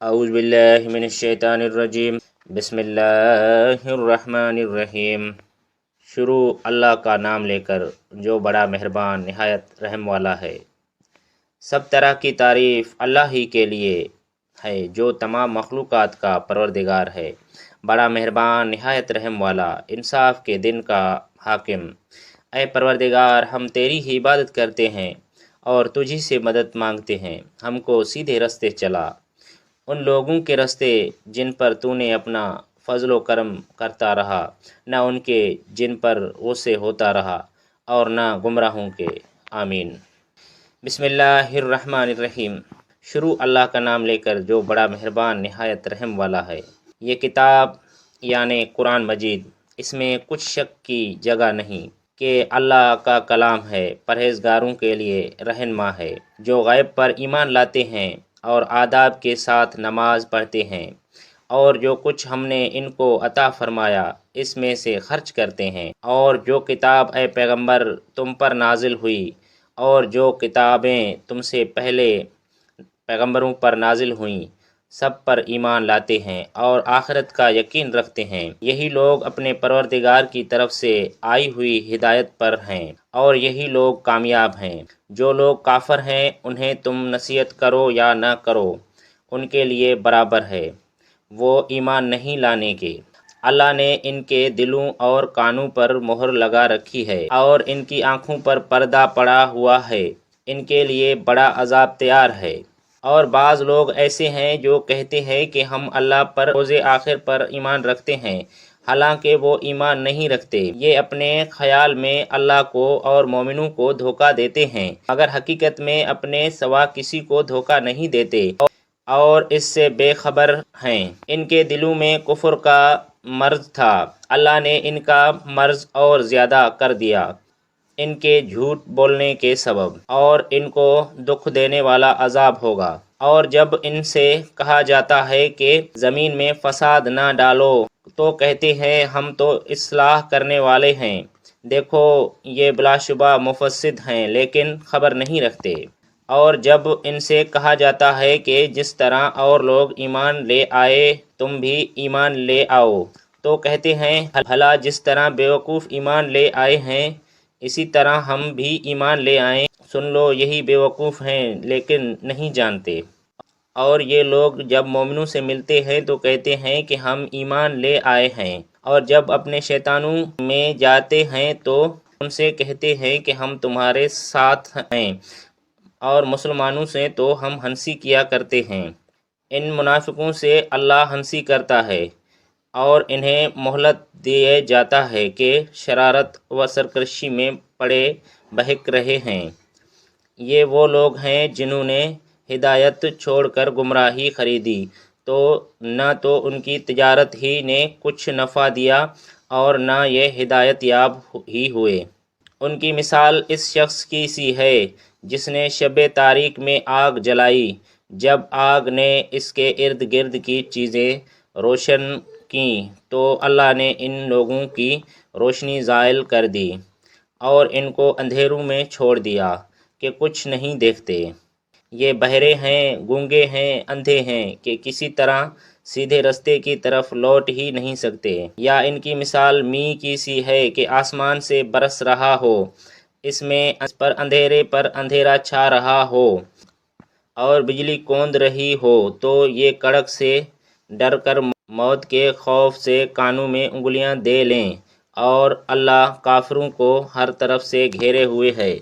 اعوذ باللہ من الشیطان الرجیم، بسم اللہ الرحمن الرحیم۔ شروع اللہ کا نام لے کر جو بڑا مہربان نہایت رحم والا ہے۔ سب طرح کی تعریف اللہ ہی کے لیے ہے جو تمام مخلوقات کا پروردگار ہے، بڑا مہربان نہایت رحم والا، انصاف کے دن کا حاکم۔ اے پروردگار، ہم تیری ہی عبادت کرتے ہیں اور تجھی سے مدد مانگتے ہیں، ہم کو سیدھے رستے چلا، ان لوگوں کے رستے جن پر تو نے اپنا فضل و کرم کرتا رہا، نہ ان کے جن پر غصے ہوتا رہا، اور نہ گمراہوں کے۔ آمین۔ بسم اللہ الرحمن الرحیم۔ شروع اللہ کا نام لے کر جو بڑا مہربان نہایت رحم والا ہے۔ یہ کتاب یعنی قرآن مجید، اس میں کچھ شک کی جگہ نہیں کہ اللہ کا کلام ہے، پرہیزگاروں کے لیے رہنما ہے، جو غیب پر ایمان لاتے ہیں اور آداب کے ساتھ نماز پڑھتے ہیں، اور جو کچھ ہم نے ان کو عطا فرمایا اس میں سے خرچ کرتے ہیں، اور جو کتاب اے پیغمبر تم پر نازل ہوئی اور جو کتابیں تم سے پہلے پیغمبروں پر نازل ہوئیں سب پر ایمان لاتے ہیں اور آخرت کا یقین رکھتے ہیں، یہی لوگ اپنے پروردگار کی طرف سے آئی ہوئی ہدایت پر ہیں اور یہی لوگ کامیاب ہیں۔ جو لوگ کافر ہیں انہیں تم نصیحت کرو یا نہ کرو، ان کے لیے برابر ہے، وہ ایمان نہیں لانے کے۔ اللہ نے ان کے دلوں اور کانوں پر مہر لگا رکھی ہے اور ان کی آنکھوں پر پردہ پڑا ہوا ہے، ان کے لیے بڑا عذاب تیار ہے۔ اور بعض لوگ ایسے ہیں جو کہتے ہیں کہ ہم اللہ پر روز آخر پر ایمان رکھتے ہیں، حالانکہ وہ ایمان نہیں رکھتے۔ یہ اپنے خیال میں اللہ کو اور مومنوں کو دھوکہ دیتے ہیں، مگر حقیقت میں اپنے سوا کسی کو دھوکہ نہیں دیتے اور اس سے بے خبر ہیں۔ ان کے دلوں میں کفر کا مرض تھا، اللہ نے ان کا مرض اور زیادہ کر دیا ان کے جھوٹ بولنے کے سبب، اور ان کو دکھ دینے والا عذاب ہوگا۔ اور جب ان سے کہا جاتا ہے کہ زمین میں فساد نہ ڈالو تو کہتے ہیں ہم تو اصلاح کرنے والے ہیں، دیکھو یہ بلا شبہ مفسد ہیں لیکن خبر نہیں رکھتے۔ اور جب ان سے کہا جاتا ہے کہ جس طرح اور لوگ ایمان لے آئے تم بھی ایمان لے آؤ، تو کہتے ہیں بھلا جس طرح بیوقوف ایمان لے آئے ہیں اسی طرح ہم بھی ایمان لے آئیں، سن لو یہی بیوقوف ہیں لیکن نہیں جانتے۔ اور یہ لوگ جب مومنوں سے ملتے ہیں تو کہتے ہیں کہ ہم ایمان لے آئے ہیں، اور جب اپنے شیطانوں میں جاتے ہیں تو ان سے کہتے ہیں کہ ہم تمہارے ساتھ ہیں، اور مسلمانوں سے تو ہم ہنسی کیا کرتے ہیں۔ ان منافقوں سے اللہ ہنسی کرتا ہے اور انہیں مہلت دیے جاتا ہے کہ شرارت و سرکشی میں پڑے بہک رہے ہیں۔ یہ وہ لوگ ہیں جنہوں نے ہدایت چھوڑ کر گمراہی خریدی، تو نہ تو ان کی تجارت ہی نے کچھ نفع دیا اور نہ یہ ہدایت یاب ہی ہوئے۔ ان کی مثال اس شخص کی سی ہے جس نے شب تاریک میں آگ جلائی، جب آگ نے اس کے ارد گرد کی چیزیں روشن کیں تو اللہ نے ان لوگوں کی روشنی زائل کر دی اور ان کو اندھیروں میں چھوڑ دیا کہ کچھ نہیں دیکھتے۔ یہ بہرے ہیں، گونگے ہیں، اندھے ہیں کہ کسی طرح سیدھے رستے کی طرف لوٹ ہی نہیں سکتے۔ یا ان کی مثال می کی سی ہے کہ آسمان سے برس رہا ہو، اس میں پر اندھیرا چھا رہا ہو اور بجلی کوند رہی ہو تو یہ کڑک سے ڈر کر موت کے خوف سے کانوں میں انگلیاں دے لیں، اور اللہ کافروں کو ہر طرف سے گھیرے ہوئے ہے۔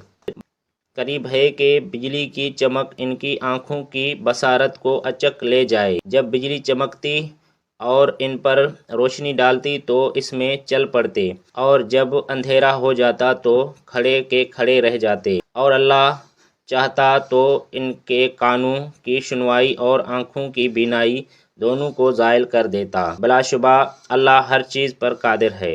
قریب ہے کہ بجلی کی چمک ان کی آنکھوں کی بصارت کو اچک لے جائے، جب بجلی چمکتی اور ان پر روشنی ڈالتی تو اس میں چل پڑتے، اور جب اندھیرا ہو جاتا تو کھڑے کے کھڑے رہ جاتے، اور اللہ چاہتا تو ان کے کانوں کی سنوائی اور آنکھوں کی بینائی دونوں کو زائل کر دیتا۔ بلا شبہ اللہ ہر چیز پر قادر ہے۔